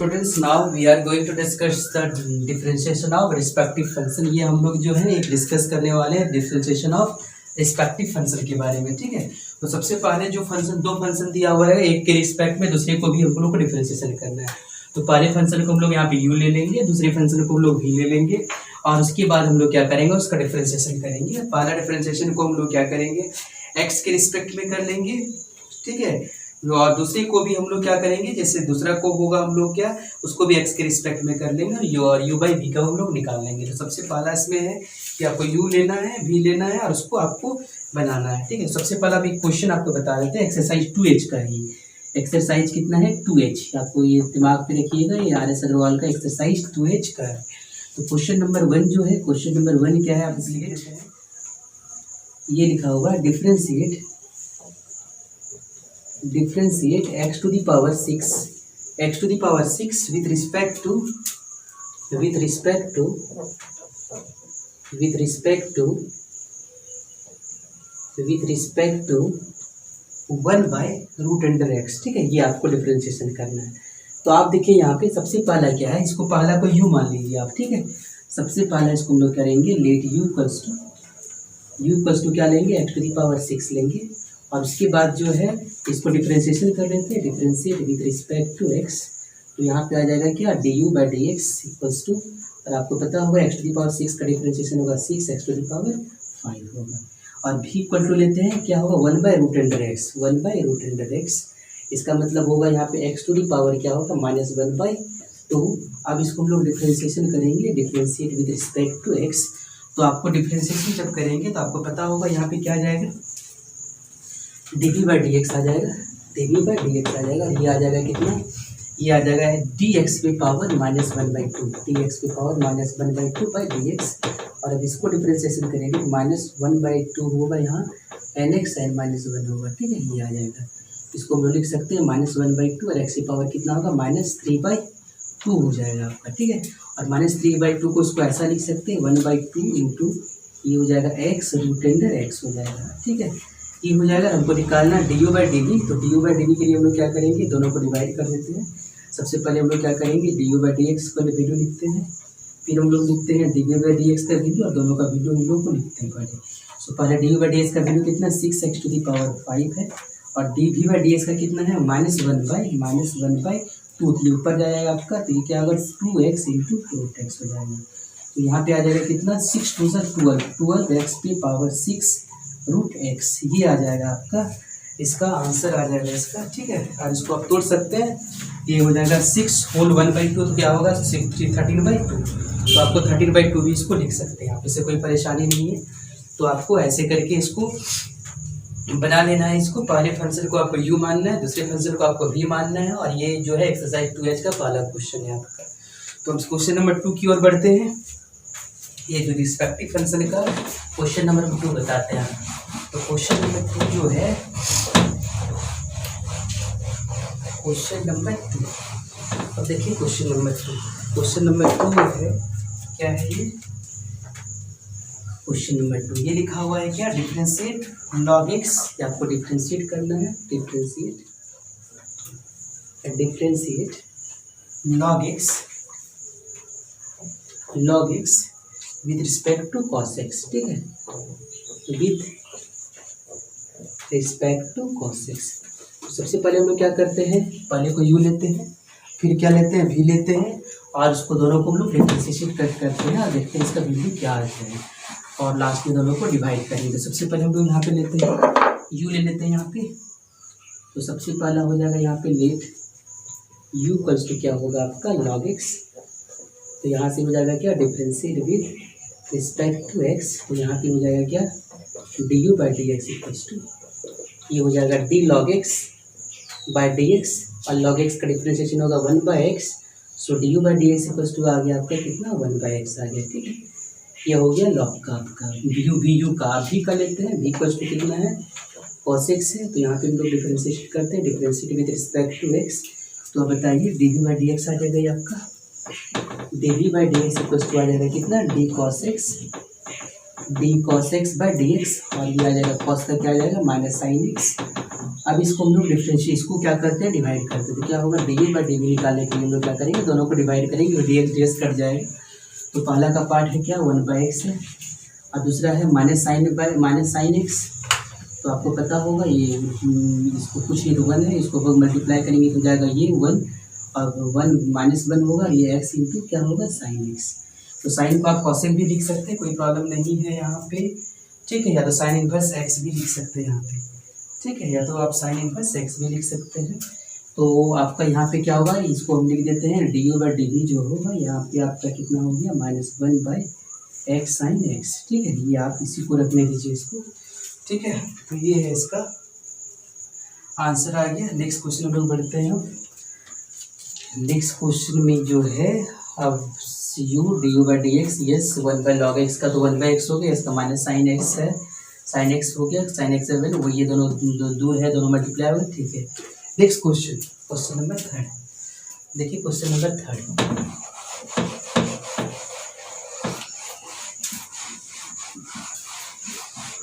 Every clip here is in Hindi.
Students, now we are going to discuss the differentiation of respective function. ये हम लोग जो है एक डिस्कस करने वाले हैं डिफरेंशिएशन ऑफ रिस्पेक्टिव फंक्शन के बारे में। ठीक है, तो सबसे पहले जो फंक्शन, दो फंक्शन दिया हुआ है, एक के रिस्पेक्ट में दूसरे को भी हम लोग को डिफरेंशिएशन करना है। तो पहले फंक्शन को हम लोग यहाँ पे u ले लेंगे, दूसरे फंक्शन को हम लोग v ले लेंगे और उसके बाद हम लोग क्या करेंगे, उसका डिफरेंशिएशन करेंगे। पहला डिफरेंशिएशन को हम लोग क्या करेंगे, x के रिस्पेक्ट में कर लेंगे। ठीक है, और दूसरे को भी हम लोग क्या करेंगे, जैसे दूसरा को होगा हम लोग क्या, उसको भी x के रिस्पेक्ट में कर लेंगे और u बाई v का हम लोग निकाल लेंगे। तो सबसे पहला इसमें है कि आपको u लेना है, v लेना है और उसको आपको बनाना है। ठीक है, सबसे पहला भी क्वेश्चन आपको बता देते हैं, एक्सरसाइज 2h का ही। एक्सरसाइज कितना है, 2h। आपको ये दिमाग पे रखिएगा, ये RS अग्रवाल का एक्सरसाइज 2h का है। तो क्वेश्चन नंबर 1 जो है, क्वेश्चन नंबर 1 क्या है, आप इसलिए देते हैं, ये लिखा हुआ differentiate x to the power 6 with respect to 1 by root under x। ठीक है, ये आपको डिफरेंशिएशन करना है। तो आप देखिए यहाँ पे सबसे पहला क्या है, इसको पहला को u मान लीजिए आप। ठीक है, सबसे पहला इसको हम लोग करेंगे लेट u इक्वल्स टू क्या लेंगे, x to the power 6 लेंगे और उसके बाद जो है इसको डिफरेंशिएशन कर लेते हैं, differentiate with respect to x। तो यहाँ पे आ जाएगा क्या, du by d x equals to, और आपको पता होगा x to the power 6 का डिफरेंशिएशन होगा 6x to the power 5 होगा। और v इक्वल टू लेते हैं, क्या होगा, 1 बाई रूट अंडर x। इसका मतलब होगा यहाँ पे x to the power क्या होगा, -1/2। अब इसको हम लोग डिफरेंशिएशन करेंगे, differentiate with respect to x। तो आपको डिफरेंशिएशन जब करेंगे तो आपको पता होगा यहाँ पे क्या आ जाएगा, dv बाई डी एक्स आ जाएगा, dv बाई डी एक्स आ जाएगा। ये आ जाएगा कितना, ये आ जाएगा dx पे पावर -1/2, dx पे पावर -1/2 बाई डी एक्स। और अब इसको डिफरेंशिएशन करेंगे, -1/2 होगा यहाँ, nx n -1 होगा। ठीक है, ये आ जाएगा, इसको हम लोग लिख सकते हैं -1/2 और x की पावर कितना होगा, -3/2 हो जाएगा आपका। ठीक है, और -3/2 को उसको ऐसा लिख सकते हैं 1/2 इंटू ये हो जाएगा x रूट अंडर x हो जाएगा। ठीक है, ये हो जाएगा। हमको निकालना du बाई डी वी। तो du बाई डी वी के लिए हम लोग क्या करेंगे, दोनों को डिवाइड कर देते हैं। सबसे पहले हम लोग क्या करेंगे, du बाई डी एक्स का वैल्यू लिखते हैं, फिर हम लोग लिखते हैं dv बाई डी एक्स का वैल्यू और दोनों का वैल्यू हम लोग को लिखते हैं पहले। सो पहले du बाई डी एक्स का वैल्यू कितना, 6x to the power 5 है और dv बाई डी एक्स का कितना है, -1/2। तो ऊपर जाएगा आपका, तो ये क्या होगा, 2x इंटू रूट एक्स हो जाएगा। तो यहाँ पे आ जाएगा कितना, 6 2 12x पे पावर 6 रूट एक्स। ये आ जाएगा आपका, इसका आंसर आ जाएगा इसका। ठीक है, और इसको आप तोड़ सकते हैं, ये हो जाएगा 6 होल 1/2, तो क्या होगा 13/2। तो आपको 13/2 भी इसको लिख सकते हैं आप, इससे कोई परेशानी नहीं है। तो आपको ऐसे करके इसको बना लेना है। इसको पहले फंक्शन को आपको u मानना है, दूसरे फंक्शन को आपको v मानना है। और ये जो है एक्सरसाइज 2h का पहला क्वेश्चन है आपका। तो हम क्वेश्चन नंबर 2 की ओर बढ़ते हैं। ये जो रिस्पेक्टिव फंक्शन का क्वेश्चन नंबर 2 बताते हैं। तो क्वेश्चन नंबर 2 जो है, क्वेश्चन नंबर 2, अब देखिए क्वेश्चन नंबर 2 है, क्या है ये, क्वेश्चन नंबर 2 ये लिखा हुआ है क्या, डिफरेंशिएट log x। आपको डिफरेंशिएट करना है, differentiate log x with respect to cos x। ठीक है, with respect to cos x। सबसे पहले हम लोग क्या करते हैं, पहले को u लेते हैं, फिर क्या लेते हैं, v लेते हैं और उसको दोनों को हम लोग डिफरेंशिएट करते हैं और देखते हैं इसका वैल्यू क्या आता है और लास्ट में दोनों को डिवाइड करेंगे। सबसे पहले हम लोग यहाँ पे लेते हैं, u ले लेते हैं यहाँ पे। तो सबसे पहला हो जाएगा यहाँ पे लेट u इक्वल्स टू क्या होगा आपका, log x। तो यहाँ से हो जाएगा क्या, differentiate with respect to x। तो यहाँ पे हो जाएगा क्या, du by d x equals to, ये हो जाएगा d log x by d x और log x का डिफरेंशिएशन होगा 1/x। सो du by d x equals to आ गया आपका कितना, 1/x आ गया। ठीक है, ये हो गया log का आपका। vu का आप भी कर लेते हैं, v इक्वल्स टू कितना है, cos x है। तो यहाँ पे हम लोग डिफरेंशिएट करते हैं, differentiate with respect to x। तो अब बताइए dv बाई डी एक्स आ जाएगा ये आपका, dv by d x equals to आ जाएगा कितना, d cos x by d x. और ये आ जाएगा cos का क्या आ जाएगा, -sin x। अब इसको हम लोग डिफरेंशिएट, इसको क्या करते हैं, डिवाइड करते हैं। तो क्या होगा, d a by d b निकालने के लिए हम लोग क्या करेंगे, दोनों को डिवाइड करेंगे और डी एक्स कट जाएगा। तो पहला का पार्ट है क्या, 1/x है, और दूसरा है माइनस साइन एक्स। तो आपको पता होगा ये इसको कुछ नहीं तो 1 है, इसको मल्टीप्लाई करेंगे तो जाएगा ये 1 और 1 -1 होगा, ये x इंटू क्या होगा, साइन एक्स। तो साइन को आप कॉसेक भी लिख सकते हैं, कोई प्रॉब्लम नहीं है यहाँ पे, ठीक है। या तो साइन इनवर्स x भी लिख सकते हैं यहाँ पे, ठीक है, या तो आप साइन इनवर्स x भी लिख सकते हैं। तो आपका यहाँ पे क्या होगा, इसको हम लिख देते हैं d u by d v जो होगा यहाँ पे आपका कितना हो गया, -1/x साइन एक्स, ठीक है। ये आप इसी को रखने दीजिए इसको, ठीक है। तो ये है इसका आंसर आ गया। नेक्स्ट क्वेश्चन हम लोग बढ़ते हैं। नेक्स्ट क्वेश्चन में जो है, अब U D u by d x, yes 1/log x का तो 1/x हो गया, इसका माइनस साइन एक्स है, साइन एक्स हो गया, साइन एक्स है वो, ये दोनों दूर है, दोनों मल्टीप्लाई हो गए, ठीक है। नेक्स्ट क्वेश्चन, क्वेश्चन नंबर 3, देखिए क्वेश्चन नंबर 3।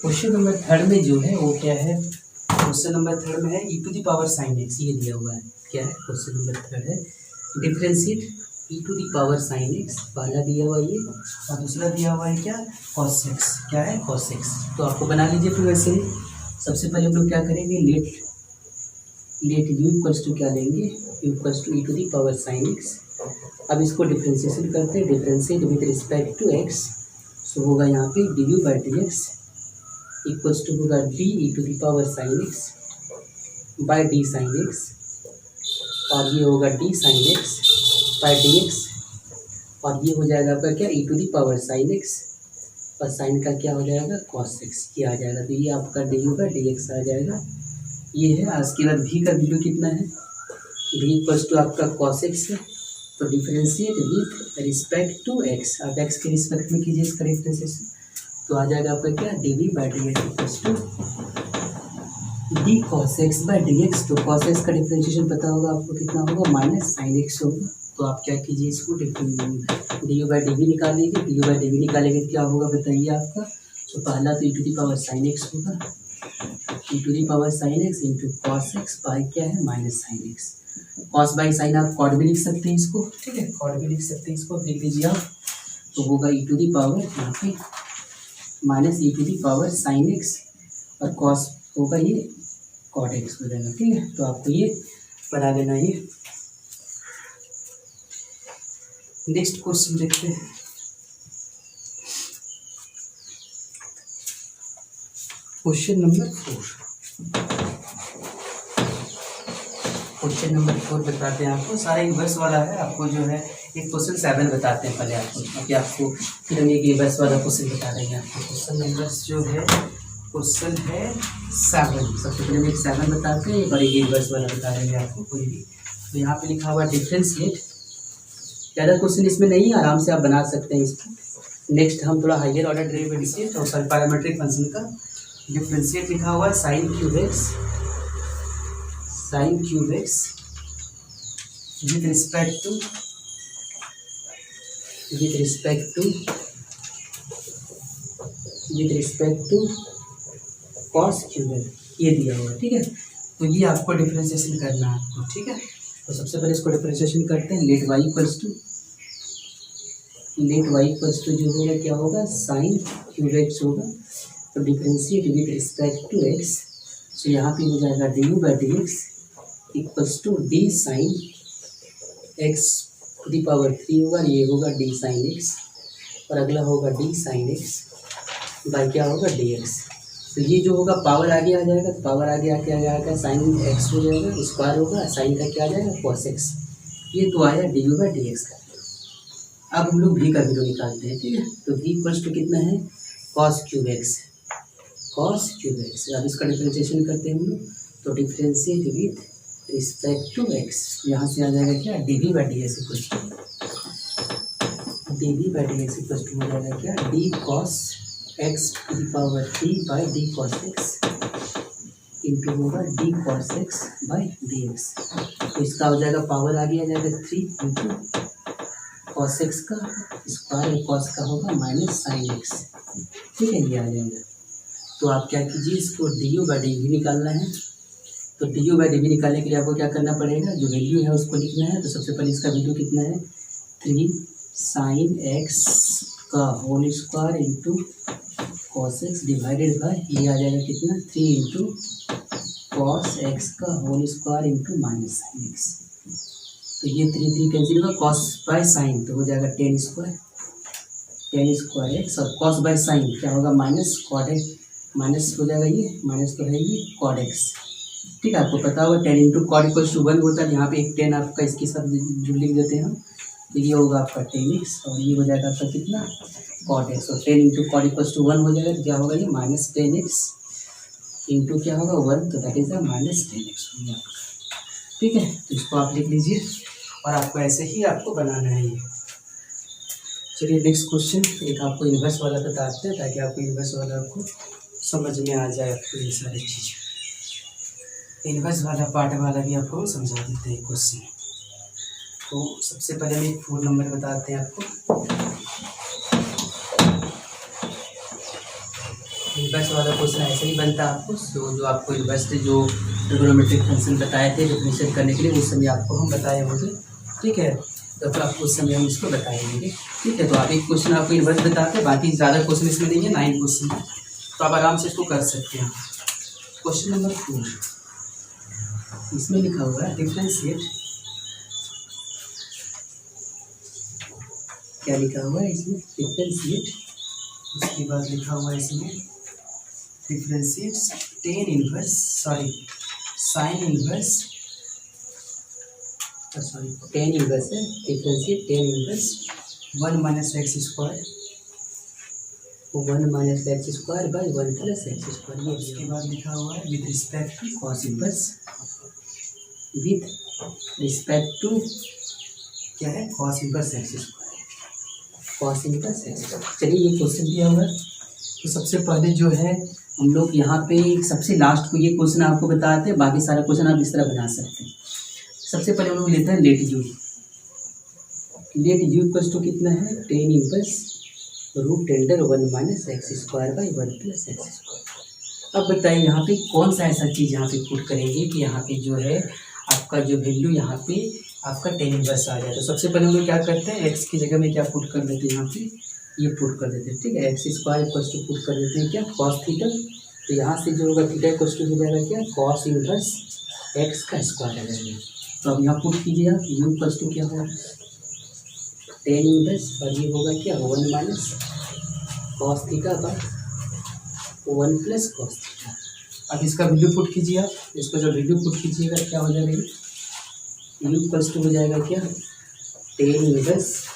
क्वेश्चन नंबर 3 में जो है वो क्या है, क्वेश्चन नंबर 3 में है e to the power sine x, ये दिया हुआ है। क्या है क्वेश्चन नंबर 3 है, differentiate e to the power sine x, पहला दिया हुआ ये, और दूसरा दिया हुआ है क्या, कॉस एक्स, क्या है कॉस एक्स। तो आपको बना लीजिए फिर वैसे ही। सबसे पहले हम लोग क्या करेंगे, लेट यू इक्वल्स टू क्या लेंगे, u equals to e to the power sine x. अब इसको डिफ्रेंशिएशन करते हैं, differentiate with respect to x, so होगा यहाँ पे d u by d x equals to होगा d e to the power sine x by d sine x, और ये होगा d sine x by d x, और ये हो जाएगा आपका क्या, e to the power sine x, और साइन का क्या हो जाएगा, कॉस एक्स, ये आ जाएगा। तो ये आपका d u by d x आ जाएगा, ये है। उसके बाद भी का वैल्यू कितना है, भी इक्वल्स टू आपका कॉस एक्स है, तो differentiate with respect to x, आप एक्स के रिस्पेक्ट में कीजिए इसका डिफरेंशिएशन, तो आ जाएगा आपका क्या, d v by d x equals to d cos x by d x. तो कॉस एक्स का डिफरेंशिएशन पता होगा आपको कितना होगा, माइनस साइन एक्स होगा। तो आप क्या कीजिए, इसको d u by d v निकाल लीजिए, d u by d v निकालेंगे क्या होगा बताइए आपका। तो पहला तो e to the power sine x होगा, e to the power sine x into cos x by क्या है, minus sine x. Cos by sine आप कॉड भी लिख सकते हैं इसको, ठीक है, कॉड भी लिख सकते हैं इसको, लिख दीजिए आप। तो होगा ई टू दी पावर यहाँ पे minus e to the power sine x, और कॉस होगा ये कॉट एक्स हो जाएगा, ठीक है। तो आपको ये बना लेना ये। नेक्स्ट क्वेश्चन देखते हैं। क्वेश्चन नंबर 4, क्वेश्चन नंबर 4 बताते हैं आपको, सारा इन्वर्स वाला है। आपको जो है एक क्वेश्चन 7 बताते हैं पहले आपको, ताकि आपको फिर हम एक इन्वर्स वाला क्वेश्चन बता देंगे आपको। क्वेश्चन नंबर जो है, क्वेश्चन है 7, सबसे पहले हम एक 7 बताते हैं, और एक इन्वर्स वाला बता देंगे आपको कोई भी। तो यहाँ पे लिखा हुआ डिफरेंशिएट, ज़्यादा क्वेश्चन इसमें नहीं, आराम से आप बना सकते हैं इसको। नेक्स्ट हम थोड़ा हाइयर ऑर्डर डेरिवेटिव और सॉरी पैरामीट्रिक फंक्शन का डिफरेंशिएट लिखा हुआ है, sine cube x with respect to cos cube x, ये दिया हुआ है, ठीक है। तो ये आपको डिफरेंशिएशन करना है आपको, ठीक है। तो सबसे पहले इसको डिफरेंशिएशन करते हैं, लेट वाई इक्वल्स टू जो होगा क्या होगा, साइन क्यूब एक्स होगा। तो differentiate with respect to x, तो यहाँ पे हो जाएगा d u by d x equals to d sine x to the power 3 होगा, ये होगा डी साइन एक्स, और अगला होगा डी साइन एक्स बाई क्या होगा, डी एक्स। तो ये जो होगा पावर आगे आ जाएगा, तो पावर आगे आके आ जाएगा साइन एक्स हो जाएगा, स्क्वायर होगा, साइन का क्या आ जाएगा, कॉस एक्स। ये तो आया D u by d x का। अब हम लोग भी का वैल्यू निकालते हैं, ठीक है। तो v इक्वल्स टू कितना है, कॉस क्यूब एक्स। अब इसका डिफरेंशिएशन करते हैं हम लोग, तो differentiate with respect to x, यहाँ से आ जाएगा क्या, d v by d x equals to हो जाएगा क्या, d cos x to the power 3 by d cos x into होगा d cos x by d x. तो इसका हो जाएगा पावर आगे आ जाएगा 3 इंटू कॉस एक्स का स्क्वायर, कॉस का होगा माइनस साइन एक्स, ठीक है, ये आ जाएगा। तो आप क्या कीजिए, इसको d u by d v निकालना है, तो d u by d v निकालने के लिए आपको क्या करना पड़ेगा, जो वैल्यू है उसको लिखना है। तो सबसे पहले इसका वैल्यू कितना है, 3 sin x का whole square into cos x divided by ये आ जाएगा कितना, 3 इंटू कॉस एक्स का whole square into minus sine x. तो ये 3 3 कैंसिल होगा, कॉस बाय साइन तो हो जाएगा टेन स्क्वायर एक्स, और कॉस बाय साइन क्या होगा, माइनस कॉट एक्स, माइनस हो जाएगा, ये माइनस तो है ये कॉट एक्स। ठीक है, आपको पता होगा 10 इंटू कॉट इक्वल्स टू 1 होता है। यहाँ पे एक 10 आपका इसके साथ जुड़ लिख देते हैं हम, तो ये होगा आपका 10x और ये हो जाएगा आपका कितना, कॉट एक्स। और 10 इंटू कॉट इक्वल्स टू 1 हो जाएगा, तो क्या होगा ये माइनस 10x इंटू क्या होगा 1, तो that is the minus 10x हो गया आपका। ठीक है, तो इसको आप लिख लीजिए और आपको ऐसे ही आपको बनाना है ये। चलिए नेक्स्ट क्वेश्चन, एक आपको इन्वर्स वाला बताते हैं ताकि आपको इन्वर्स वाला आपको समझ में आ जाए आपको ये सारी चीज़ें। इन्वर्स वाला पार्ट वाला भी आपको समझा देते हैं क्वेश्चन। तो सबसे पहले हम एक 4 नंबर बताते हैं आपको। इन्वर्स वाला क्वेश्चन ऐसे ही बनता है आपको, जो आपको इन्वर्स जो ट्रिग्नोमेट्रिक फंक्शन बताए थे डिफरेंशिएट करने के लिए, उस समय आपको हम बताए होंगे। ठीक है, तो फिर आपको उस समय हम इसको बताएंगे। ठीक है, तो आप एक क्वेश्चन आपको इन्वर्स बताते हैं, बाकी ज़्यादा क्वेश्चन इसमें नहीं है, 9 क्वेश्चन है, तो आप आराम से इसको कर सकते हैं। क्वेश्चन नंबर 4, इसमें लिखा हुआ है डिफरेंशिएट, क्या लिखा हुआ है इसमें, डिफरेंशिएट, उसके बाद लिखा हुआ है इसमें डिफरेंशिएट साइन इनवर्स 10 इनवर्स है, differentiate 10 inverse 1 minus x square by 1 plus x square. उसके बाद लिखा हुआ है with respect to cos inverse, with respect to क्या है, cos inverse x square, cos inverse x square. चलिए ये क्वेश्चन दिया हुआ है, तो सबसे पहले जो है हम लोग यहाँ पे सबसे लास्ट को ये क्वेश्चन आपको बताते हैं, बाकी सारा क्वेश्चन आप इस तरह बना सकते हैं। सबसे पहले हम लोग लेते हैं लेट यू इक्वल्स टू कितना है, 10 inverse root under 1 minus x square by 1 plus x square. अब बताइए यहाँ पे कौन सा ऐसा चीज़ यहाँ पे पुट करेंगे कि यहाँ पे जो है आपका जो वैल्यू यहाँ पे आपका 10 इनवर्स आ जाए। तो सबसे पहले हम लोग क्या करते हैं, एक्स की जगह में क्या पुट कर देते हैं, यहाँ पे ये पुट कर देते हैं। ठीक है, x square equals to put कर देते हैं क्या, कॉस थीटा, तो यहाँ से जो होगा थीटा इक्वल्स टू हो जाएगा क्या, कॉस इनवर्स एक्स का स्क्वायर आ जाएगा। तो अब यहाँ पुट कीजिए आप, यू इक्वल्स टू क्या होगा 10 इनवर्स और ये होगा क्या 1 minus cos theta by 1 plus cos theta. अब इसका वैल्यू पुट कीजिए आप, इसका जो वैल्यू पुट कीजिएगा क्या हो जाएगा, यू इक्वल्स टू हो जाएगा क्या 10 इनवर्स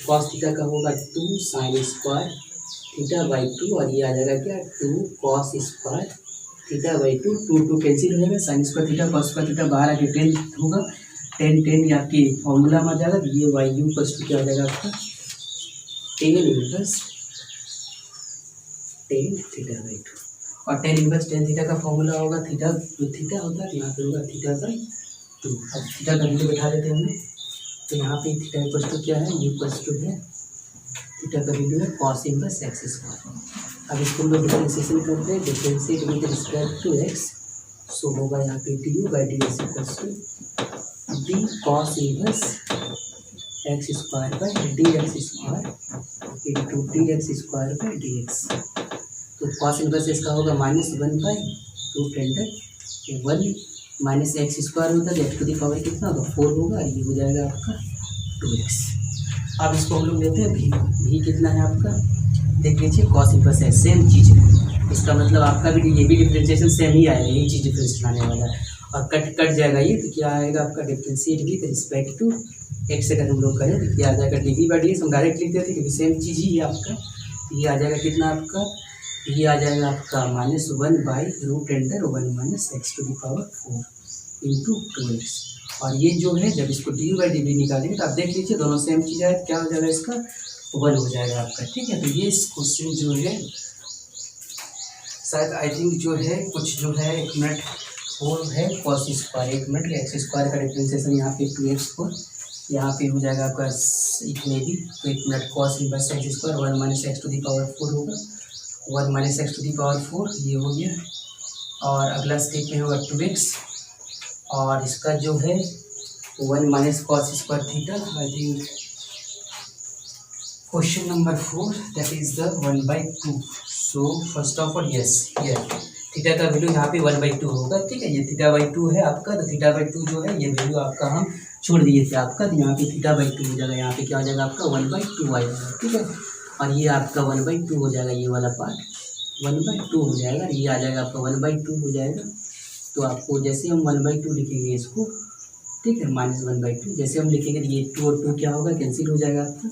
कॉस थीटा का होगा 2 साइन स्क्वायर थीटा बाई 2 और ये आ जाएगा क्या 2 cos square theta by 2, 2 cancel हो जाएगा, sine square theta cos square theta बाहर आके 10 होगा, 10 ये आपकी फॉर्मूला में आ जाएगा। तो ये वाई यू प्लस टू क्या हो जाएगा आपका 10 इनवर्स 10 थीटा बाई 2, और 10 इनवर्स 10 थीटा का फॉर्मूला होगा थीटा, जो थीटा होता है यहाँ पे होगा थीटा बाई 2। अब थीटा का वैल्यू बैठा देते हैं हमने, तो यहाँ पे थीटा इक्वल्स टू क्या है, यू प्लस टू है, थीटा का वैल्यू है कॉस इनवर्स एक्स स्क्वायर। अब इसको हम लोग डिफरेंशिएशन करते हैं, differentiate with respect to x, so होगा यहाँ पे d u by d x equals to d cos inverse x square by d x square into d x square by d x. तो कॉस इनवर्स इसका होगा -1 by root under 1 minus x square होता है, एक्स टू दी पावर कितना होगा 4 होगा, और ये हो जाएगा आपका 2x। अब इसको हम लोग लेते हैं भी कितना है आपका, देख लीजिए कॉस इनवर्स है, सेम चीज़ है, इसका मतलब आपका भी ये भी डिफरेंशिएशन सेम ही आएगा, यही चीज़ डिफरेंस आने वाला है, और कट जाएगा ये, तो क्या आएगा आपका differentiate with respect to x. अगर हम लोग करें तो क्या आ जाएगा d v by d x, हम डायरेक्ट लिख देते क्योंकि सेम चीज़ ही है आपका। ये आ जाएगा कितना आपका, ये आ जाएगा आपका -1 by root under 1 minus x to the power 4 into 2x। और ये जो है जब इसको डी बाई डी वी निकालेंगे तो आप देख लीजिए दोनों सेम चीज़ है, क्या हो जाएगा इसका 1 हो जाएगा आपका। ठीक है, तो ये क्वेश्चन जो है शायद आई थिंक जो है कुछ जो है 1 मिनट वो है cos square, 1 minute x square का डिफरेंशिएशन यहाँ पे 2x को यहाँ पे हो जाएगा आपका इतने भी, तो 1 minute cos inverse x square 1 minus x to the power 4 होगा, 1 minus x to the power 4 ये हो गया, और अगला स्टेप में होगा 2x, और इसका जो है 1 minus cos square theta. I think question number 4 that is the 1/2। So first of all yes, here theta का वैल्यू यहाँ पे 1/2 होगा, ठीक है। ये थीटा/2 है आपका, तो थीटा/2 जो है ये वैल्यू आपका हम छोड़ दिए थे आपका, तो यहाँ पे थीटा/2 हो जाएगा, यहाँ पे क्या हो जाएगा आपका 1/2 आ जाएगा, ठीक है। और ये आपका 1/2 हो जाएगा, ये वाला पार्ट 1/2 हो जाएगा, ये आ जाएगा आपका 1/2 हो जाएगा। तो आपको जैसे हम 1/2 लिखेंगे इसको, ठीक है, -1/2 जैसे हम लिखेंगे तो ये 2 और 2 क्या होगा, कैंसिल हो जाएगा आपका।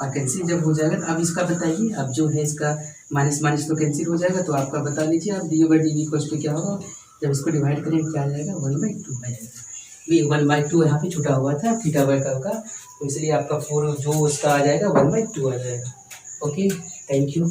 और कैंसिल जब हो जाएगा तो अब इसका बताइए, अब जो है इसका माइनस माइनस तो कैंसिल हो जाएगा, तो आपका बता लीजिए आप dy/dv इक्वल्स टू क्या होगा, जब इसको डिवाइड करेंगे क्या आ जाएगा 1/2 आ जाएगा। ये 1/2 यहाँ पे छुटा हुआ था थीटा बाई का, तो इसलिए आपका 4 जो उसका आ जाएगा 1/2 आ जाएगा। Okay, thank you.